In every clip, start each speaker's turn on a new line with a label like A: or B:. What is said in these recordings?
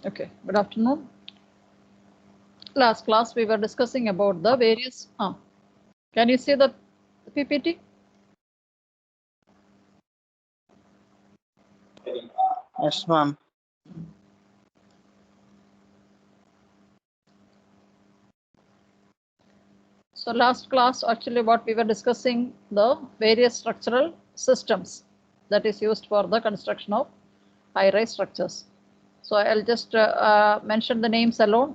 A: Okay, good afternoon. Last class we were discussing about the various. Can you see the PPT?
B: Yes, ma'am.
A: So last class actually what we were discussing the various structural systems that is used for the construction of high-rise structures. So I'll just mention the names alone.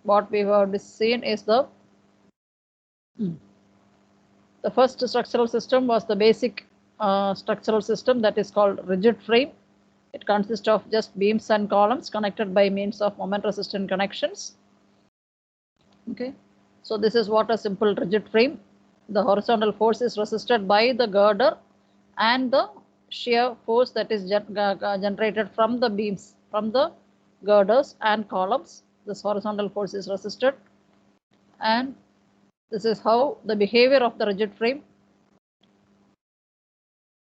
A: What we have seen is the first structural system was the basic structural system that is called rigid frame. It consists of just beams and columns connected by means of moment resistant connections. Okay, so this is what a simple rigid frame. The horizontal force is resisted by the girder and the shear force that is generated from the beams, from the girders and columns. This horizontal force is resisted, and this is how the behavior of the rigid frame.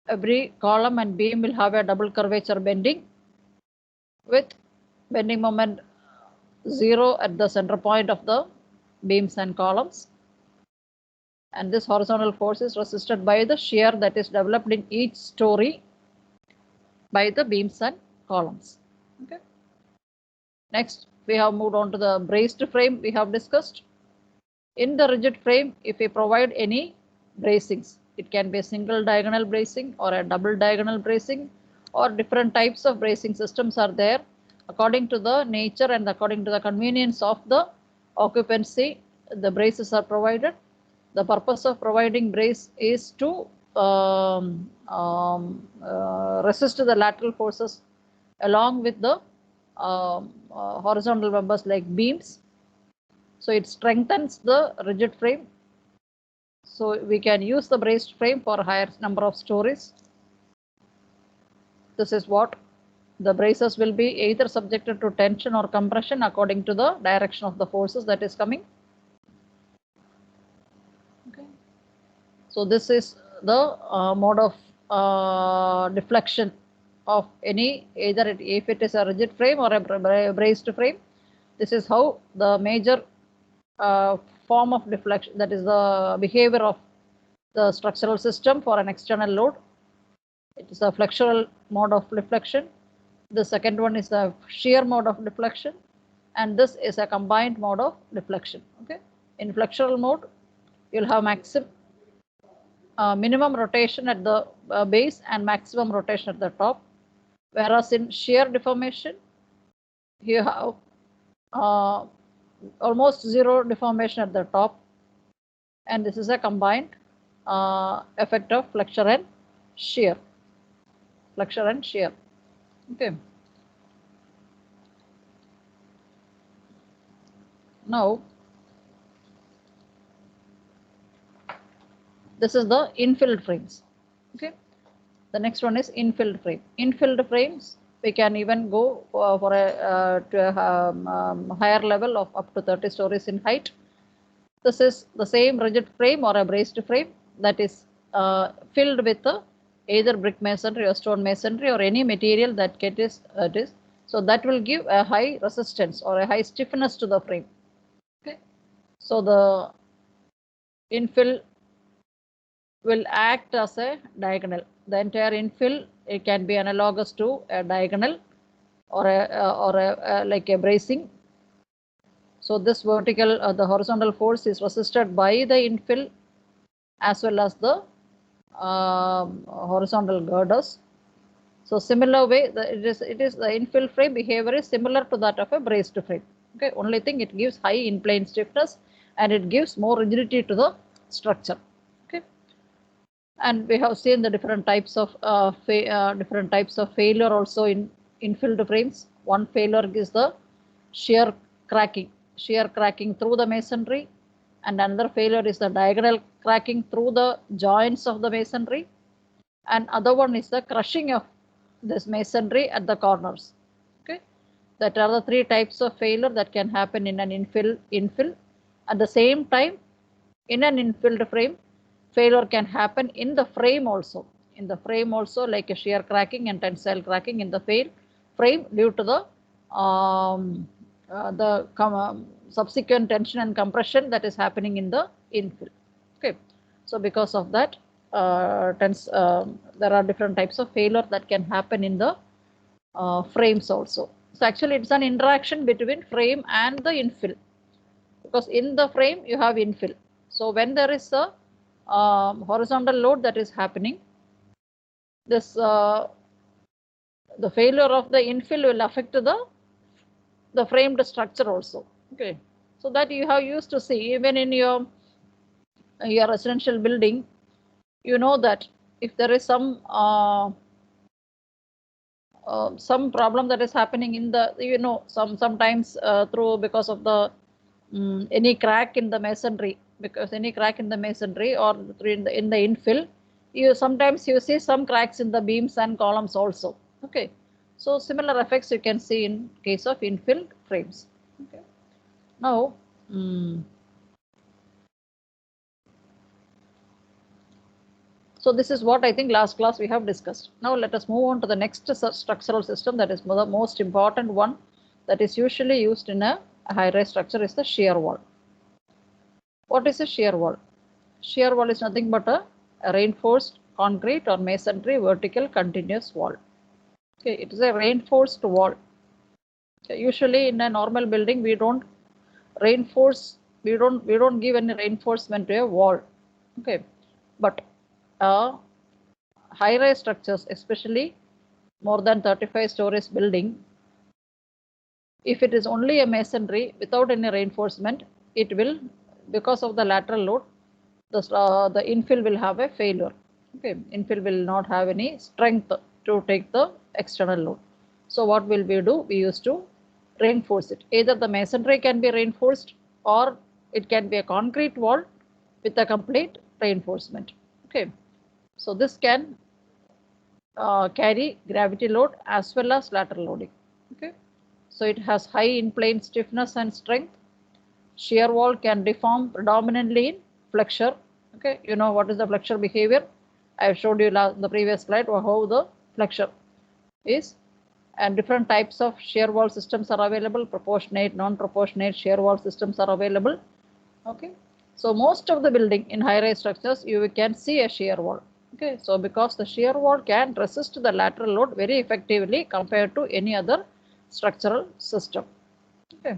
A: Every column and beam will have a double curvature bending with bending moment 0 at the center point of the beams and columns. And this horizontal force is resisted by the shear that is developed in each story by the beams and columns. Okay. Next, we have moved on to the braced frame we have discussed. In the rigid frame, if we provide any bracings, it can be a single diagonal bracing or a double diagonal bracing, or different types of bracing systems are there according to the nature and according to the convenience of the occupancy. The braces are provided. The purpose of providing brace is to resist the lateral forces along with the horizontal members like beams. So it strengthens the rigid frame. So we can use the braced frame for higher number of stories. This is what the braces will be either subjected to tension or compression according to the direction of the forces that is coming. Okay. So this is the mode of deflection of any, either if it is a rigid frame or a braced frame. This is how the major form of deflection, that is the behavior of the structural system for an external load. It is a flexural mode of deflection. The second one is the shear mode of deflection, and this is a combined mode of deflection. Okay, in flexural mode, you'll have minimum rotation at the base and maximum rotation at the top, whereas in shear deformation, you have almost zero deformation at the top, and this is a combined effect of flexure and shear. Flexure and shear. Okay. Now, this is the infilled frames. Okay. The next one is infilled frame. Infilled frames, we can even go for a higher level of up to 30 stories in height. This is the same rigid frame or a braced frame that is filled with either brick masonry or stone masonry or any material that it is. So that will give a high resistance or a high stiffness to the frame. Okay. So the infill will act as a diagonal. The entire infill, it can be analogous to a diagonal or like a bracing. So this vertical, the horizontal force is resisted by the infill as well as the horizontal girders. So similar way, it is the infill frame behavior is similar to that of a braced frame. Okay, only thing it gives high in plane stiffness and it gives more rigidity to the structure. Okay, and we have seen the different types of failure also in infilled frames. One failure is the shear cracking through the masonry, and another failure is the diagonal cracking through the joints of the masonry, and other one is the crushing of this masonry at the corners. Okay, that are the three types of failure that can happen in an infill. At the same time, in an infilled frame, failure can happen in the frame also. In the frame also, like a shear cracking and tensile cracking in the frame due to the subsequent tension and compression that is happening in the infill. Okay, so because of that, there are different types of failure that can happen in the frames also. So actually, it's an interaction between frame and the infill, because in the frame you have infill. So when there is a horizontal load that is happening, this the failure of the infill will affect the framed structure also. Okay, so that you have used to see even in your residential building. You know that if there is some problem that is happening in the, sometimes through because of the any crack in the masonry, because any crack in the masonry or in the infill, you sometimes you see some cracks in the beams and columns also. Okay, so similar effects you can see in case of infill frames. Okay, now so this is what I think last class we have discussed. Now let us move on to the next structural system, that is the most important one, that is usually used in a high-rise structure, is the shear wall. What is a shear wall? Shear wall is nothing but a reinforced concrete or masonry vertical continuous wall. Okay, it is a reinforced wall. Okay, usually in a normal building we don't reinforce, we don't give any reinforcement to a wall. Okay, but high-rise structures, especially more than 35 stories building, if it is only a masonry without any reinforcement, it will, because of the lateral load, the infill will have a failure. Okay, infill will not have any strength to take the external load. So what will we do? We used to reinforce it. Either the masonry can be reinforced or it can be a concrete wall with a complete reinforcement. Okay, so this can carry gravity load as well as lateral loading. Okay, so it has high in-plane stiffness and strength. Shear wall can deform predominantly in flexure. Okay, you know what is the flexure behavior? I have showed you in the previous slide how the flexure is, and different types of shear wall systems are available. Proportionate, non-proportionate shear wall systems are available. Okay, so most of the building in high-rise structures you can see a shear wall. Okay, so because the shear wall can resist the lateral load very effectively compared to any other structural system. Okay,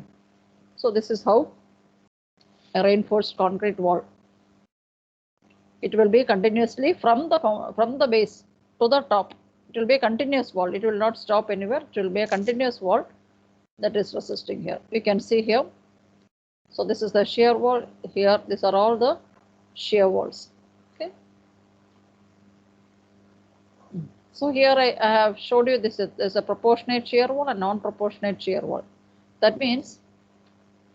A: so this is how a reinforced concrete wall. It will be continuously from the base to the top. It will be a continuous wall. It will not stop anywhere. It will be a continuous wall that is resisting here. We can see here. So this is the shear wall. Here, these are all the shear walls. Okay. So here I have showed you this is a proportionate shear wall and non-proportionate shear wall. That means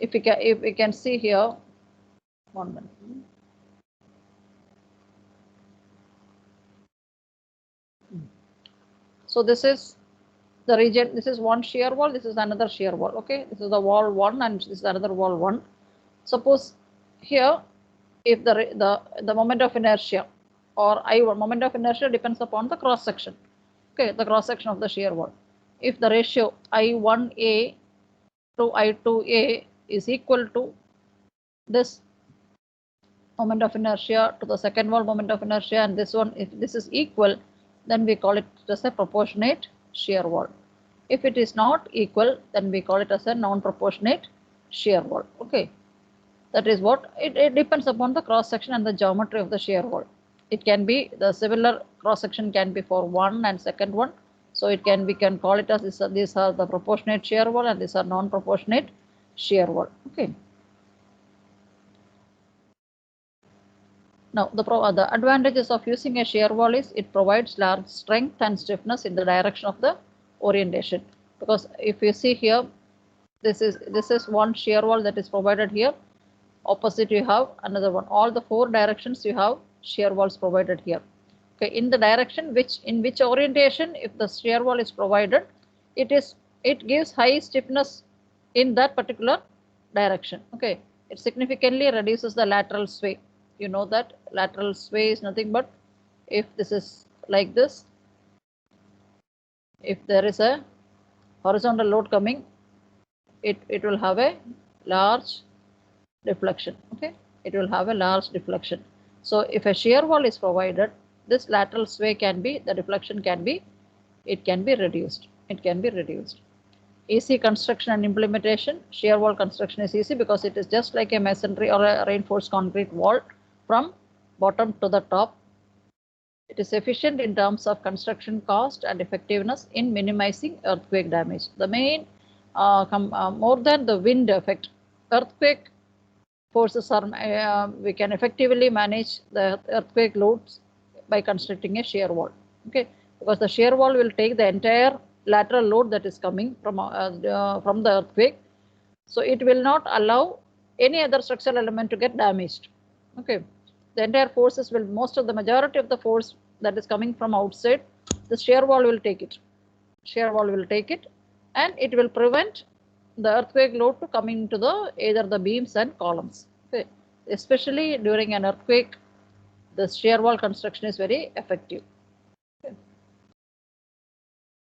A: if we can see here, 1 minute. So this is the region, this is one shear wall, this is another shear wall. Okay, this is the wall 1 and this is another wall 1. Suppose here, if the moment of inertia or I1, moment of inertia depends upon the cross section. Okay, the cross section of the shear wall. If the ratio I1A to I2A is equal to this moment of inertia to the second wall moment of inertia, and this one, if this is equal, then we call it as a proportionate shear wall. If it is not equal, then we call it as a non-proportionate shear wall. Okay, that is what it depends upon the cross section and the geometry of the shear wall. It can be the similar cross section can be for one and second one, so it can, we can call it as these are the proportionate shear wall and these are non-proportionate shear wall. Okay. Now, the advantages of using a shear wall is it provides large strength and stiffness in the direction of the orientation. Because if you see here, this is one shear wall that is provided here. Opposite you have another one. All the 4 directions you have shear walls provided here. Okay, in the direction in which orientation, if the shear wall is provided, it gives high stiffness in that particular direction. Okay, it significantly reduces the lateral sway. You know that lateral sway is nothing but if this is like this, if there is a horizontal load coming, it will have a large deflection. Okay, it will have a large deflection. So if a shear wall is provided, this lateral sway can be, the deflection can be, it can be reduced. It can be reduced. Easy construction and implementation. Shear wall construction is easy because it is just like a masonry or a reinforced concrete wall from bottom to the top. It is efficient in terms of construction cost and effectiveness in minimizing earthquake damage. The main, more than the wind effect, earthquake forces are, we can effectively manage the earthquake loads by constructing a shear wall. Okay, because the shear wall will take the entire lateral load that is coming from the earthquake. So it will not allow any other structural element to get damaged. Okay, the entire forces will, most of the majority of the force that is coming from outside, the shear wall will take it. Shear wall will take it, and it will prevent the earthquake load to come into the either the beams and columns. Okay, especially during an earthquake, the shear wall construction is very effective. Okay.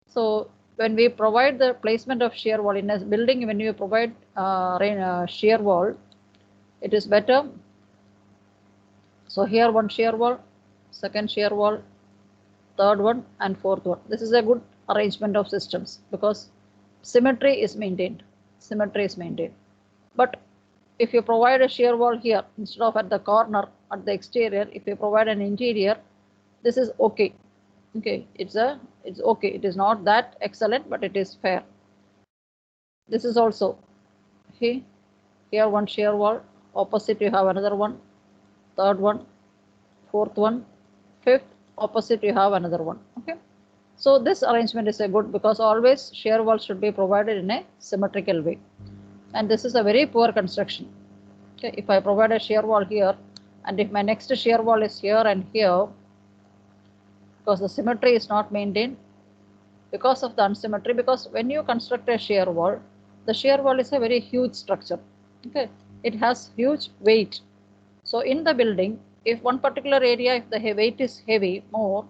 A: So when we provide the placement of shear wall in a building, when you provide shear wall, it is better. So here one shear wall, second shear wall, third one, and fourth one. This is a good arrangement of systems because symmetry is maintained. Symmetry is maintained. But if you provide a shear wall here instead of at the corner, at the exterior, if you provide an interior, this is okay. Okay, it's okay. It is not that excellent, but it is fair. This is also here one shear wall, opposite you have another one, third one, fourth one, fifth, opposite you have another one. Okay, so this arrangement is a good because always shear wall should be provided in a symmetrical way, and this is a very poor construction. Okay, if I provide a shear wall here, and if my next shear wall is here and here, because the symmetry is not maintained because of the unsymmetry, because when you construct a shear wall, the shear wall is a very huge structure. Okay, it has huge weight. So in the building, if one particular area, if the weight is heavy more,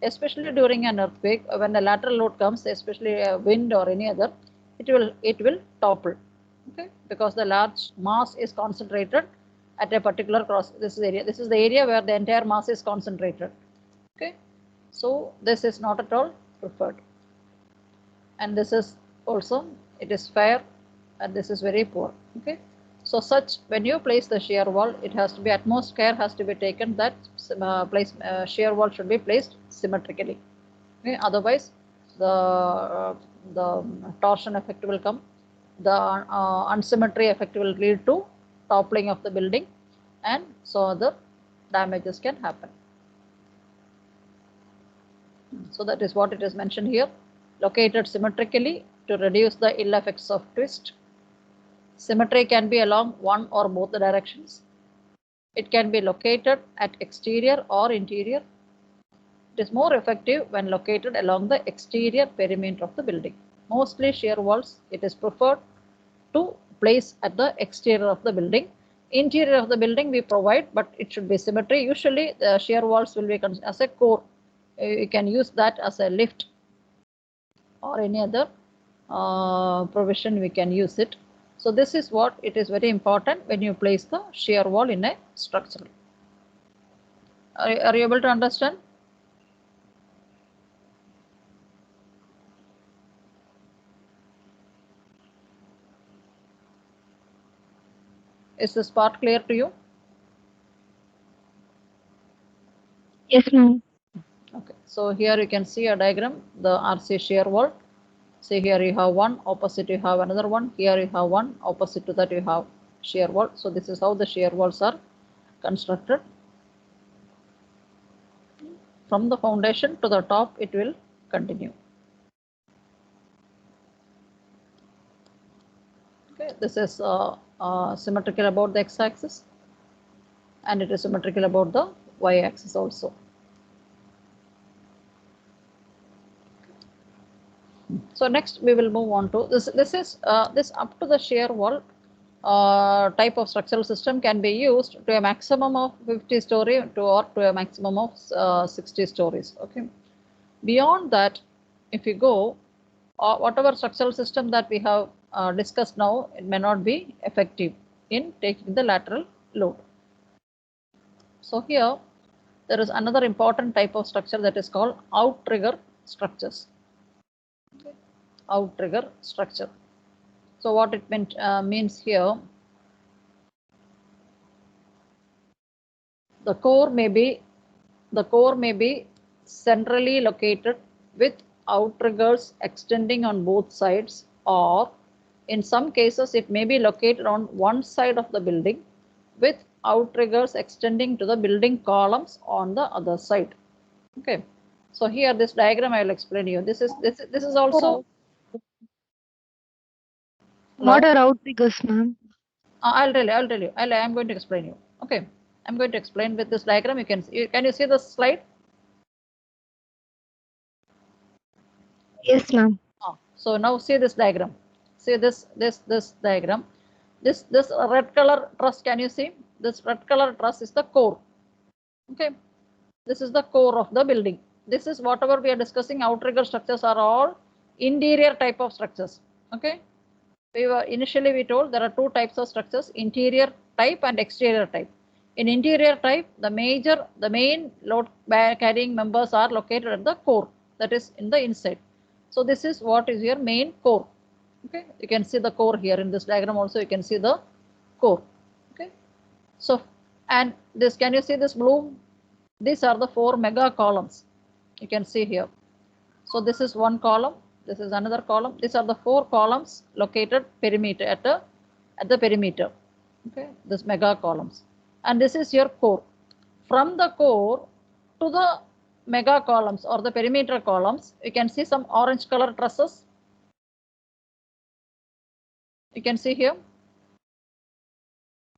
A: especially during an earthquake, when the lateral load comes, especially a wind or any other, it will topple. Okay, because the large mass is concentrated at a particular cross. This is the area where the entire mass is concentrated. Okay, so this is not at all preferred, and this is also, it is fair, and this is very poor. Okay, so such, when you place the shear wall, it has to be, utmost care has to be taken that shear wall should be placed symmetrically. Okay, otherwise the torsion effect will come, the unsymmetry effect will lead to toppling of the building, and so other damages can happen. So that is what it is mentioned here. Located symmetrically to reduce the ill effects of twist. Symmetry can be along one or both the directions. It can be located at exterior or interior. It is more effective when located along the exterior perimeter of the building. Mostly shear walls, it is preferred to place at the exterior of the building. Interior of the building we provide, but it should be symmetry. Usually the shear walls will be as a core. You can use that as a lift or any other provision, we can use it. So this is what it is very important when you place the shear wall in a structure. Are you able to understand? Is this part clear to you?
C: Yes, ma'am.
A: Okay, so here you can see a diagram, the RC shear wall. See, here you have one, opposite you have another one, here you have one, opposite to that you have shear wall. So this is how the shear walls are constructed. From the foundation to the top, it will continue. Okay, this is symmetrical about the x-axis, and it is symmetrical about the y-axis also. So next we will move on to this. This is this up to the shear wall type of structural system can be used to a maximum of 50 story or to a maximum of 60 stories. Okay. Beyond that, if you go, or whatever structural system that we have discussed now, it may not be effective in taking the lateral load. So here there is another important type of structure that is called outrigger structures. Okay. Outrigger structure. So what it means here, the core may be centrally located with outriggers extending on both sides, or in some cases it may be located on one side of the building with outriggers extending to the building columns on the other side. Okay, so here this diagram I will explain to you. This is also.
C: What are outriggers, ma'am?
A: I'll tell you. I'm going to explain you. Okay, I'm going to explain with this diagram. Can you see the slide?
C: Yes, ma'am.
A: So now see this diagram. See this diagram. This red color truss. Can you see? This red color truss is the core. Okay, this is the core of the building. This is whatever we are discussing. Outrigger structures are all interior type of structures. Okay, initially we told there are two types of structures: interior type and exterior type. In interior type, the main load carrying members are located at the core, that is in the inside. So this is what is your main core. Okay, you can see the core here in this diagram. Also you can see the core. Okay, so and this, can you see this blue? These are the 4 mega columns you can see here. So this is one column, this is another column. These are the 4 columns located perimeter at the perimeter. Okay, this mega columns, and this is your core. From the core to the mega columns or the perimeter columns, you can see some orange color trusses. You can see here.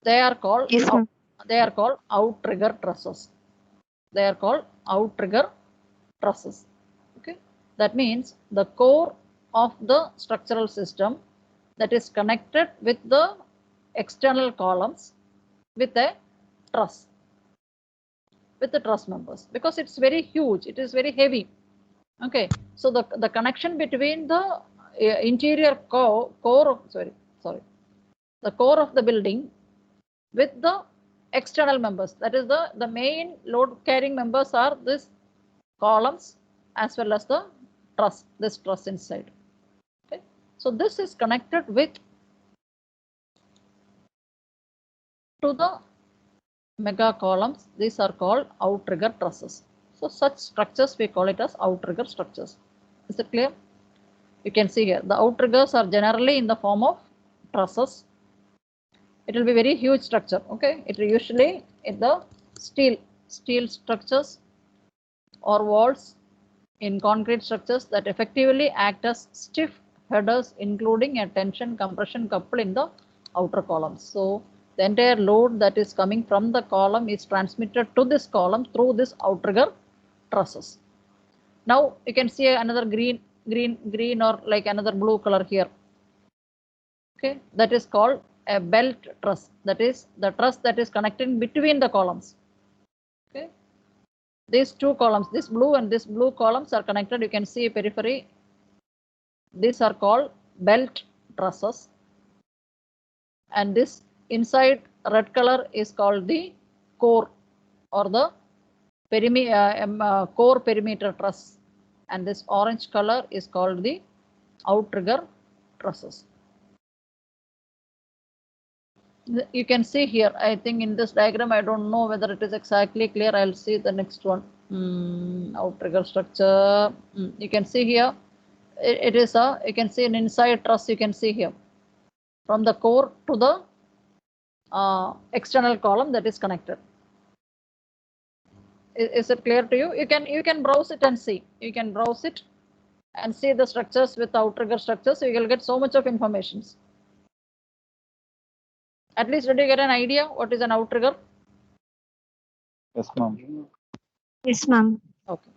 A: They are called outrigger trusses. They are called outrigger trusses. Okay, that means the core of the structural system that is connected with the external columns with a truss, with the truss members, because it's very huge, it is very heavy. Okay, so the connection between the interior core the core of the building with the external members, that is the main load carrying members, are this columns as well as the truss, this truss inside. Okay, so this is connected with to the mega columns. These are called outrigger trusses. So such structures we call it as outrigger structures. Is it clear? You can see here the outriggers are generally in the form of trusses. It will be very huge structure. Okay, it will usually in the steel structures or walls in concrete structures that effectively act as stiff headers, including a tension compression couple in the outer columns. So the entire load that is coming from the column is transmitted to this column through this outrigger trusses. Now you can see another green or like another blue color here. Okay, that is called a belt truss. That is the truss that is connecting between the columns. Okay, these two columns, this blue and this blue columns are connected. You can see periphery. These are called belt trusses, and this inside red color is called the core or the core perimeter truss, and this orange color is called the outrigger trusses. You can see here, I think in this diagram, I don't know whether it is exactly clear. I'll see the next one. Outrigger structure. You can see here, it is you can see an inside truss. You can see here from the core to the external column that is connected. Is it clear to you? You can browse it and see. You can browse it and see the structures with outrigger structures. So you will get so much of information. At least did you get an idea what is an outrigger?
B: Yes, ma'am.
C: Yes, ma'am.
A: Okay.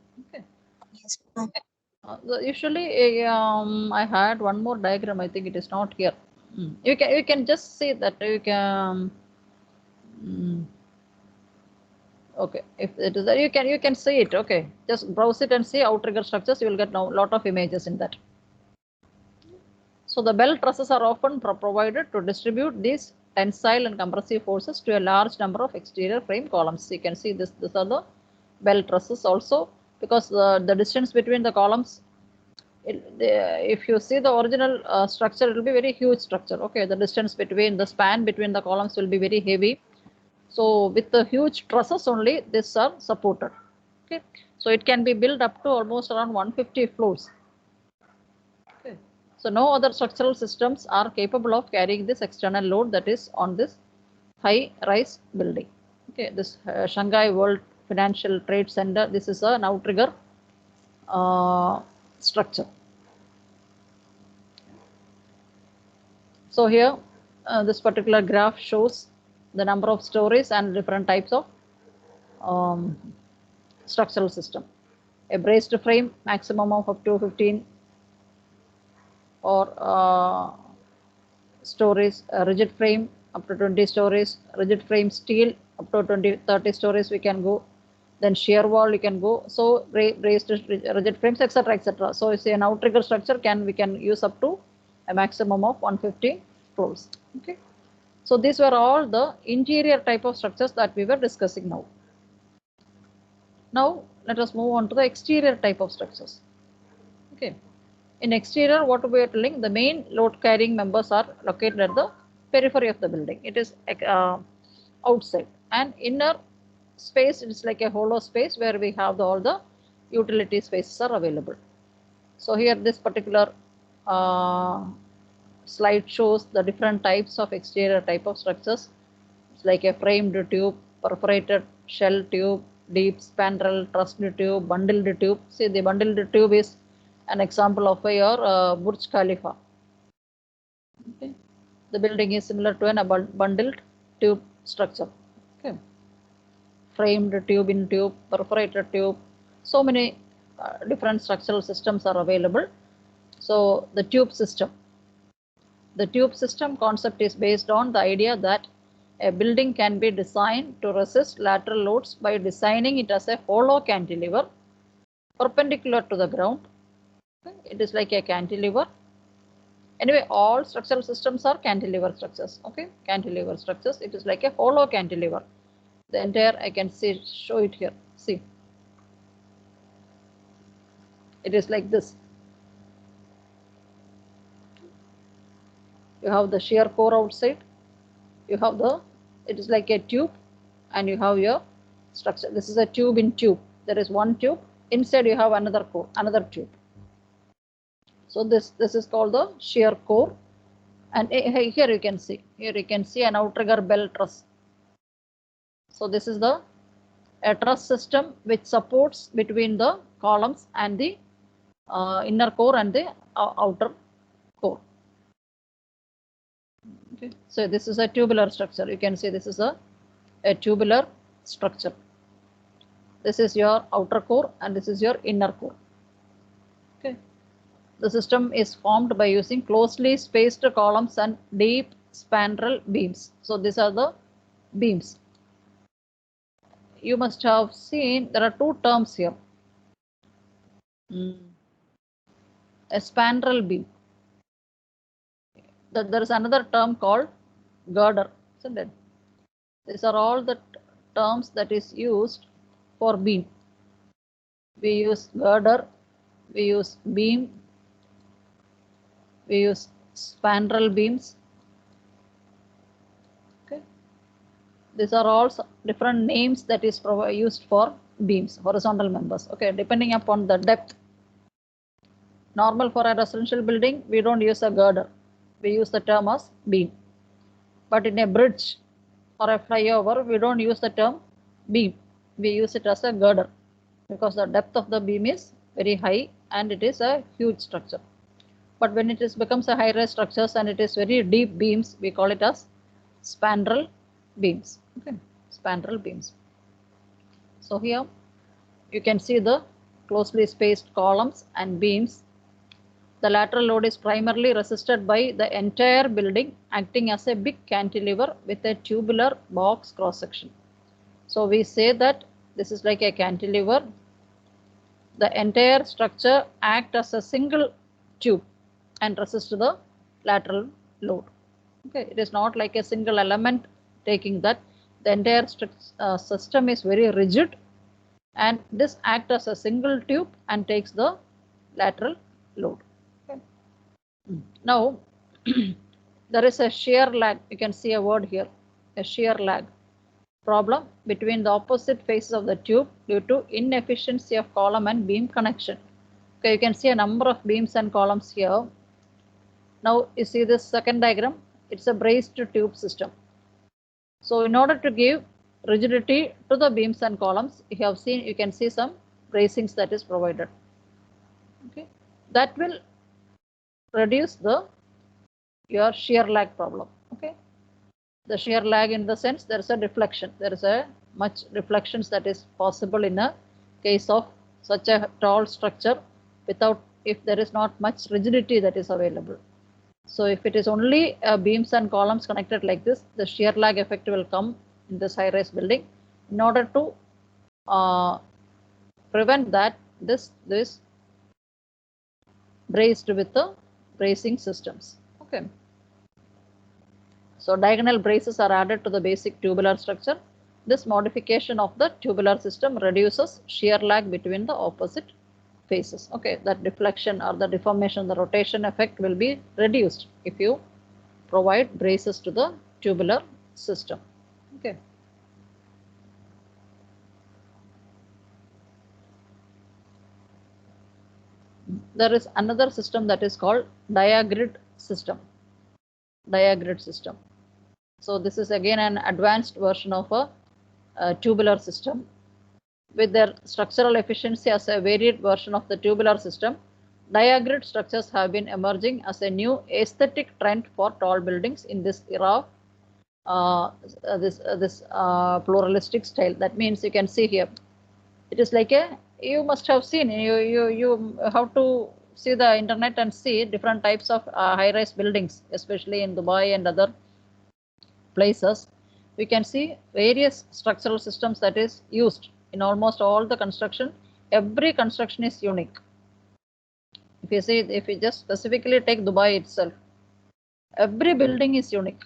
D: Yes, ma'am.
A: Usually, I had one more diagram. I think it is not here. You can just see that you can. Okay, if it is there, you can see it. Okay, just browse it and see outrigger structures. You will get now lot of images in that. So the belt trusses are often provided to distribute these tensile and compressive forces to a large number of exterior frame columns. You can see this. These are the belt trusses also, because the distance between the columns, if you see the original structure, it will be very huge structure. Okay, the distance between the span between the columns will be very heavy. So with the huge trusses only, these are supported. Okay, so it can be built up to almost around 150 floors. Okay, so no other structural systems are capable of carrying this external load that is on this high-rise building. Okay, this Shanghai World Financial Trade Center, this is an outrigger structure. So here, this particular graph shows the number of stories and different types of structural system. A braced frame, maximum of up to 15 or stories. A rigid frame up to 20 stories. Rigid frame steel up to 30 stories we can go. Then shear wall you can go. So braced rigid frames, etc., etc. So it's an outrigger structure we can use up to a maximum of 150 floors. Okay. So these were all the interior type of structures that we were discussing now. Now let us move on to the exterior type of structures. Okay. In exterior, what we are telling, the main load carrying members are located at the periphery of the building. It is outside, and inner space, it is like a hollow space where we have all the utility spaces are available. So here this particular slide shows the different types of exterior type of structures. It's like a framed tube, perforated shell tube, deep spandrel, trussed tube, bundled tube. See, the bundled tube is an example of your Burj Khalifa. Okay. The building is similar to a bundled tube structure. Okay. Framed tube in tube, perforated tube. So many different structural systems are available. So the tube system. The tube system concept is based on the idea that a building can be designed to resist lateral loads by designing it as a hollow cantilever perpendicular to the ground. It is like a cantilever. Anyway, all structural systems are cantilever structures. Okay, cantilever structures. It is like a hollow cantilever. The entire, I can show it here. See, it is like this. You have the shear core outside. You have it is like a tube, and you have your structure. This is a tube in tube. There is one tube. Inside you have another core, another tube. So this is called the shear core, and here you can see an outrigger bell truss. So this is a truss system which supports between the columns and the inner core and the outer core. Okay. So this is a tubular structure. You can see this is a tubular structure. This is your outer core and this is your inner core. Okay. The system is formed by using closely spaced columns and deep spandrel beams. So these are the beams. You must have seen there are two terms here. A spandrel beam. There is another term called girder, isn't it? These are all the terms that is used for beam. We use girder, we use beam, we use spandrel beams. Okay. These are all different names that is used for beams, horizontal members. Okay, depending upon the depth. Normal for a residential building, we don't use a girder. We use the term as beam. But in a bridge or a flyover, we don't use the term beam. We use it as a girder because the depth of the beam is very high and it is a huge structure. But when it becomes a high-rise structures and it is very deep beams, we call it as spandrel beams. Okay, spandrel beams. So here you can see the closely spaced columns and beams. The lateral load is primarily resisted by the entire building, acting as a big cantilever with a tubular box cross section. So we say that this is like a cantilever. The entire structure acts as a single tube and resist the lateral load. Okay, it is not like a single element taking that. The entire system is very rigid, and this acts as a single tube and takes the lateral load. Okay. Now there is a shear lag. You can see a word here, a shear lag problem between the opposite faces of the tube due to inefficiency of column and beam connection. Okay, you can see a number of beams and columns here. Now you see this second diagram, it's a braced tube system. So in order to give rigidity to the beams and columns, you can see some bracings that is provided. Okay, that will reduce your shear lag problem. Okay, the shear lag in the sense there is a deflection, there is a much deflections that is possible in a case of such a tall structure without, if there is not much rigidity that is available. So if it is only beams and columns connected like this, the shear lag effect will come in this high-rise building. In order to prevent that, this braced with the bracing systems. Okay. So diagonal braces are added to the basic tubular structure. This modification of the tubular system reduces shear lag between the opposite faces. Okay, that deflection or the deformation, the rotation effect will be reduced if you provide braces to the tubular system. Okay. There is another system that is called diagrid system. Diagrid system. So this is again an advanced version of a tubular system. With their structural efficiency as a varied version of the tubular system, diagrid structures have been emerging as a new aesthetic trend for tall buildings in this era of this pluralistic style. That means you can see here, it is like you must have seen, you have to see the internet and see different types of high-rise buildings, especially in Dubai and other places. We can see various structural systems that is used in almost all the construction. Every construction is unique. If you see, if you just specifically take Dubai itself, every building is unique.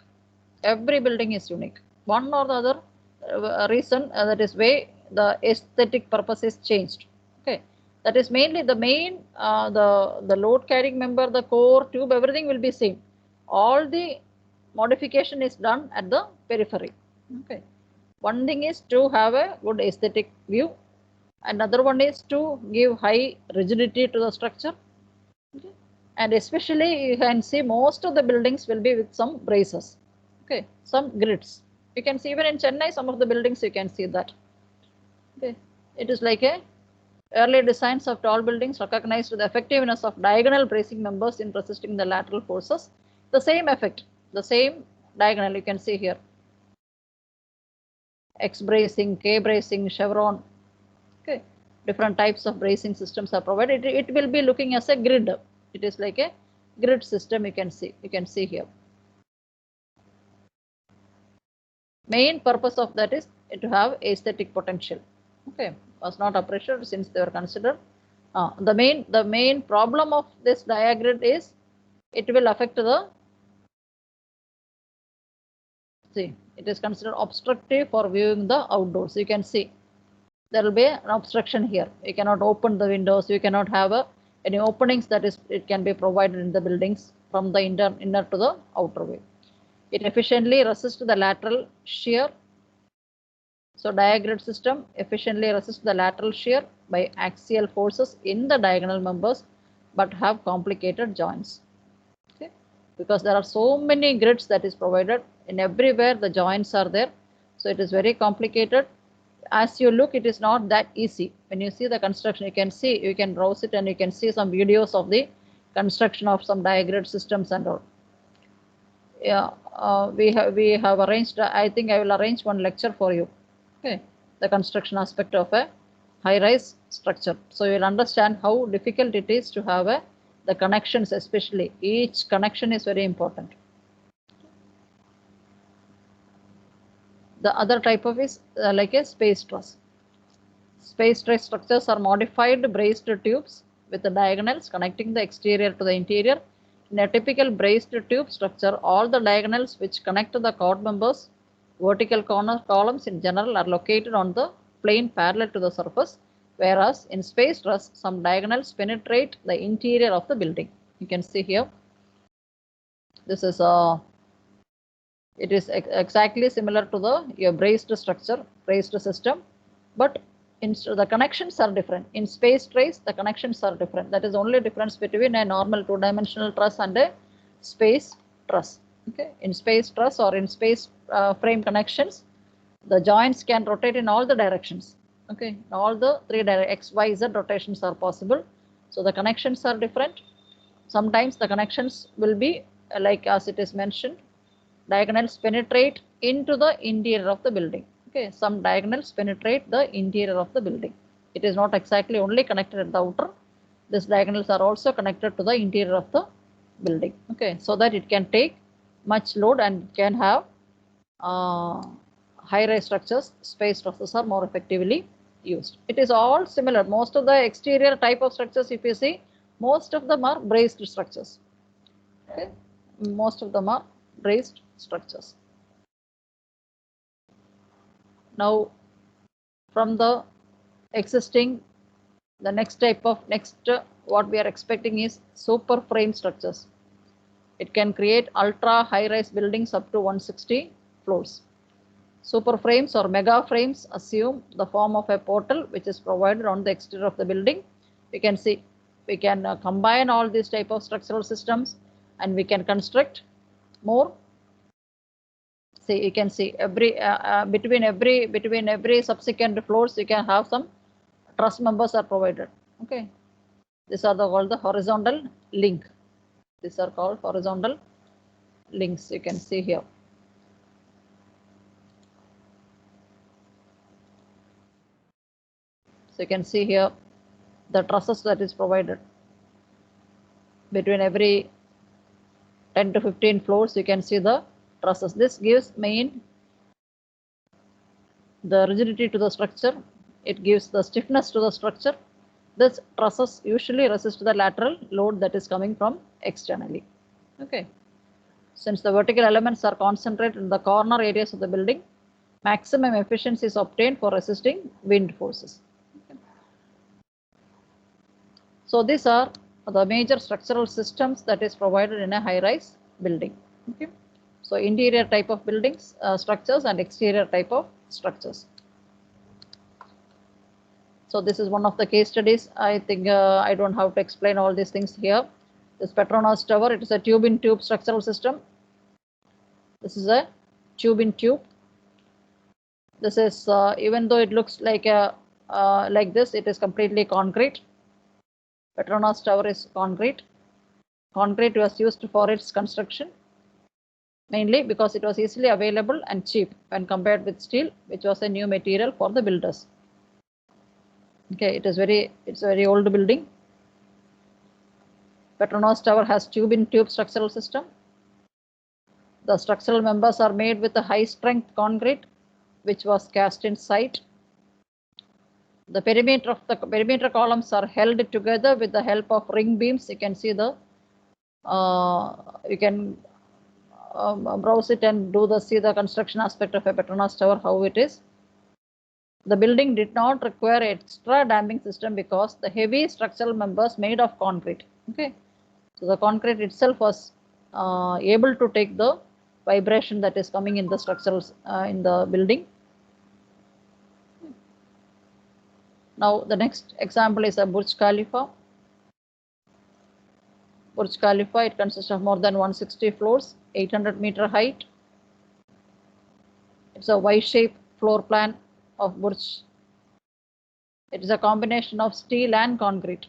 A: Every building is unique. One or the other reason that is way the aesthetic purpose is changed. Okay, that is mainly the main the load carrying member, the core tube, everything will be same. All the modification is done at the periphery. Okay. One thing is to have a good aesthetic view. Another one is to give high rigidity to the structure. Okay. And especially you can see most of the buildings will be with some braces. Okay, some grids. You can see even in Chennai, some of the buildings you can see that. Okay, it is like a early designs of tall buildings recognized the effectiveness of diagonal bracing members in resisting the lateral forces. The same effect, the same diagonal you can see here. X bracing, K bracing, chevron. Okay, different types of bracing systems are provided. It will be looking as a grid. It is like a grid system. You can see here. Main purpose of that is to have aesthetic potential. Okay, was not appreciated since they were considered. The main problem of this diagrid is it will affect the. See, it is considered obstructive for viewing the outdoors. You can see there will be an obstruction here. You cannot open the windows. You cannot have any openings that is it can be provided in the buildings from the inner to the outer way. It efficiently resists the lateral shear. So diagrid system efficiently resists the lateral shear by axial forces in the diagonal members, but have complicated joints. Okay, because there are so many grids that is provided. In everywhere the joints are there, so it is very complicated. As you look, it is not that easy. When you see the construction, you can browse it and you can see some videos of the construction of some diagrid systems and all. Yeah, we have arranged. I think I will arrange one lecture for you. Okay, the construction aspect of a high-rise structure. So you will understand how difficult it is to have the connections, especially each connection is very important. The other type of is like a space truss. Space truss structures are modified braced tubes with the diagonals connecting the exterior to the interior. In a typical braced tube structure, all the diagonals which connect the chord members, vertical columns in general, are located on the plane parallel to the surface, whereas in space truss, some diagonals penetrate the interior of the building. You can see here. This is it is exactly similar to your braced structure, braced system, but the connections are different. In space trace, the connections are different. That is only difference between a normal two-dimensional truss and a space truss. Okay, in space truss or in space frame connections, the joints can rotate in all the directions. Okay, all the three X, Y, Z rotations are possible. So the connections are different. Sometimes the connections will be like as it is mentioned, diagonals penetrate into the interior of the building. Okay, some diagonals penetrate the interior of the building. It is not exactly only connected at the outer. These diagonals are also connected to the interior of the building. Okay, so that it can take much load and can have high-rise structures, space trusses are more effectively used. It is all similar. Most of the exterior type of structures, if you see, most of them are braced structures. Okay, most of them are braced structures. Now, from the existing, the next what we are expecting is super frame structures. It can create ultra high-rise buildings up to 160 floors. Super frames or mega frames assume the form of a portal which is provided on the exterior of the building. We can see, we can combine all these type of structural systems and we can construct more. See, you can see every between every subsequent floors you can have some truss members are provided. Okay, these are called the horizontal link. These are called horizontal links. You can see here. So you can see here the trusses that is provided between every 10 to 15 floors. You can see the trusses. This gives the rigidity to the structure. It gives the stiffness to the structure. This trusses usually resist the lateral load that is coming from externally. Okay. Since the vertical elements are concentrated in the corner areas of the building, maximum efficiency is obtained for resisting wind forces. Okay. So these are the major structural systems that is provided in a high-rise building. Okay. So interior type of buildings, structures, and exterior type of structures. So this is one of the case studies. I think I don't have to explain all these things here. This Petronas Tower, it is a tube-in-tube structural system. This is a tube-in-tube. This is, even though it looks like this, it is completely concrete. Petronas Tower is concrete. Concrete was used for its construction, mainly because it was easily available and cheap when compared with steel, which was a new material for the builders. Okay, it's a very old building. Petronas Tower has tube-in-tube structural system. The structural members are made with a high-strength concrete, which was cast in sight. The perimeter columns are held together with the help of ring beams. You can see you can browse it and see the construction aspect of a Petronas Tower, how it is. The building did not require extra damping system because the heavy structural members made of concrete. Okay, so the concrete itself was able to take the vibration that is coming in the structures in the building. Now the next example is a Burj Khalifa. Burj Khalifa, it consists of more than 160 floors, 800-meter height. It's a Y-shaped floor plan of Burj. It is a combination of steel and concrete.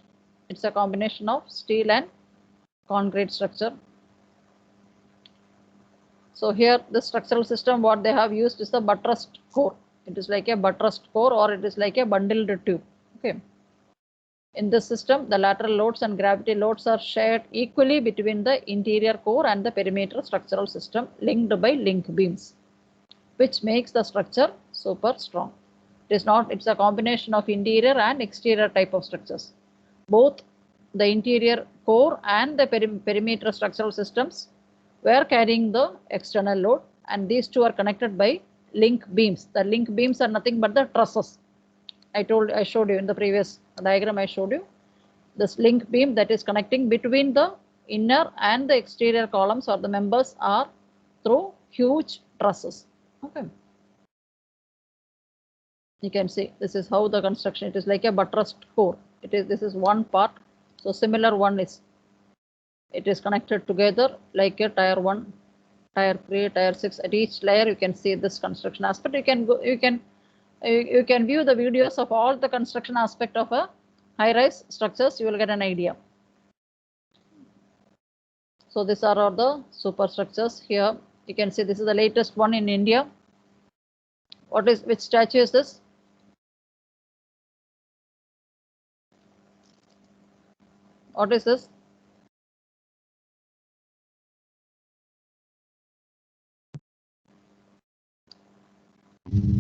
A: It's a combination of steel and concrete structure. So here the structural system what they have used is the buttressed core. It is like a buttressed core or it is like a bundled tube. Okay. In this system, the lateral loads and gravity loads are shared equally between the interior core and the perimeter structural system linked by link beams, which makes the structure super strong. It's a combination of interior and exterior type of structures. Both the interior core and the perimeter structural systems were carrying the external load, and these two are connected by link beams. The link beams are nothing but the trusses. I showed you in the previous diagram. I showed you this link beam that is connecting between the inner and the exterior columns or the members are through huge trusses. Okay. You can see this is how the construction. It is like a buttressed core. This is one part. So similar one is. It is connected together like a tier 1, tier 3, tier 6. At each layer you can see this construction aspect. You can view the videos of all the construction aspect of a high-rise structures. You will get an idea. So these are all the superstructures. Here you can see this is the latest one in India. Which statue is this? What is this?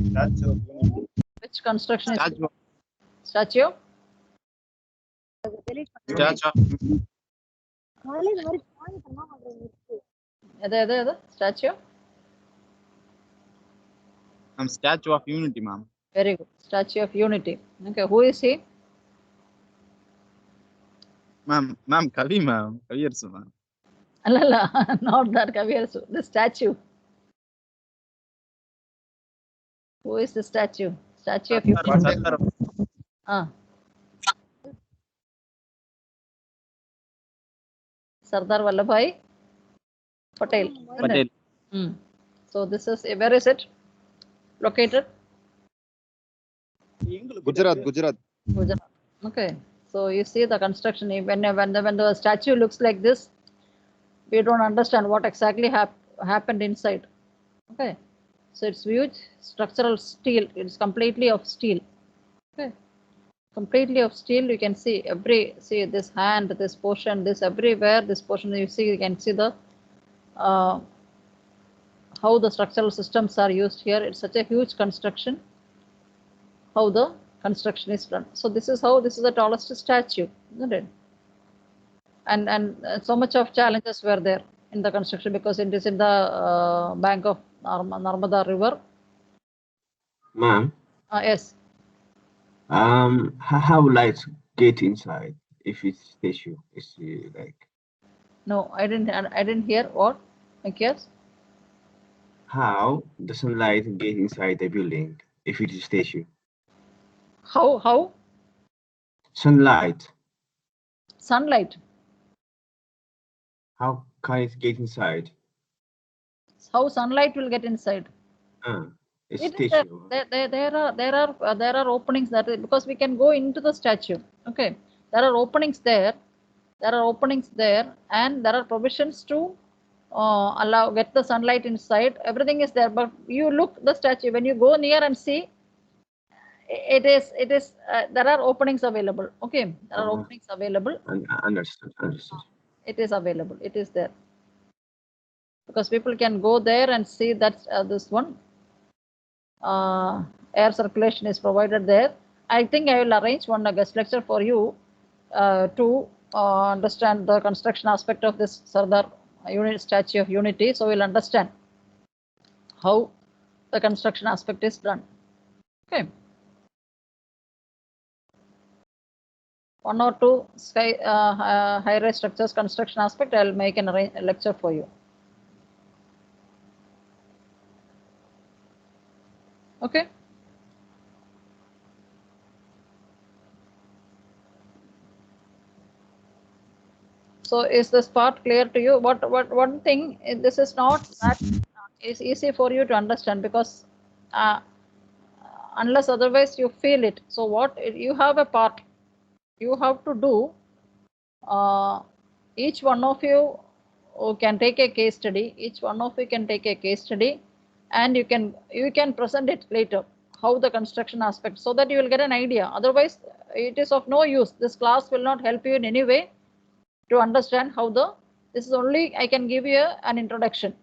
B: Statue.
A: Which construction is
B: Statue.
A: statue?
B: Statue.
A: Statue?
B: Statue of Unity, ma'am.
A: Very good. Statue of Unity. Okay, who is he?
B: Ma'am, Kavi, ma'am. Kavi Arsu, ma'am.
A: Not that Kavi Arsu. The statue. Who is the statue? Statue of Unity. Sardar Vallabhbhai Patel.
B: Patel.
A: So this is, where is it located?
B: Gujarat.
A: Gujarat. Okay. So you see the construction, when the statue looks like this, we don't understand what exactly happened inside. Okay. So it's huge structural steel. It's completely of steel. Okay. Completely of steel. You can see see this hand, this portion, this everywhere, this portion you see, you can see the how the structural systems are used here. It's such a huge construction, how the construction is done. So this is the tallest statue, isn't it? And so much of challenges were there in the construction because it is in the bank of Narmada River.
E: Ma'am.
A: Yes.
E: How light get inside if it's statue? Is like?
A: No, I didn't hear what. Yes.
E: How the sunlight get inside the building if it is statue?
A: How?
E: Sunlight.
A: Sunlight.
E: How can it get inside?
A: How sunlight will get inside?
E: It's statue.
A: There are openings because we can go into the statue. Okay, there are openings there. And there are provisions to get the sunlight inside. Everything is there, but you look the statue when you go near and see. It is there are openings available. Okay, there are openings available.
E: Understood.
A: It is available. It is there because people can go there and see that this one air circulation is provided there. I think I will arrange one guest lecture for you to understand the construction aspect of this Sardar Statue of Unity. So we'll understand how the construction aspect is done. Okay. One or two high-rise structures construction aspect, I'll make a lecture for you. Okay. So is this part clear to you? One thing, this is not that is easy for you to understand because unless otherwise you feel it. So what you have a part. You have to do, each one of you can take a case study. Each one of you can take a case study, and you can present it later, how the construction aspect, so that you will get an idea. Otherwise, it is of no use. This class will not help you in any way to understand how this is only, I can give you an introduction.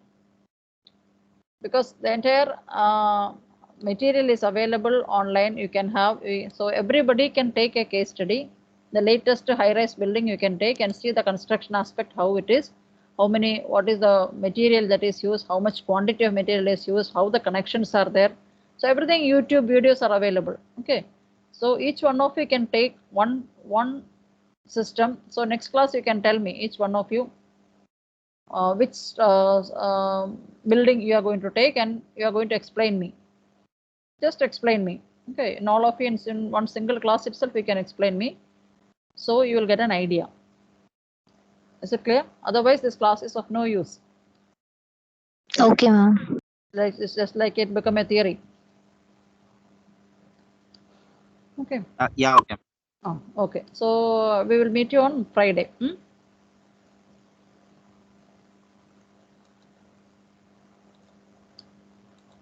A: Because the entire material is available online. You can have, so everybody can take a case study The latest high-rise building you can take and see the construction aspect, how it is, what is the material that is used, how much quantity of material is used, how the connections are there. So everything YouTube videos are available. Okay. So each one of you can take one system. So next class you can tell me, each one of you, which building you are going to take, and you are going to explain me. Just explain me. Okay. And all of you in one single class itself, you can explain me. So you will get an idea. Is it clear? Otherwise, this class is of no use.
C: Okay, ma'am.
A: Like it's just like it become a theory. Okay.
B: Yeah, okay.
A: Okay. So we will meet you on Friday.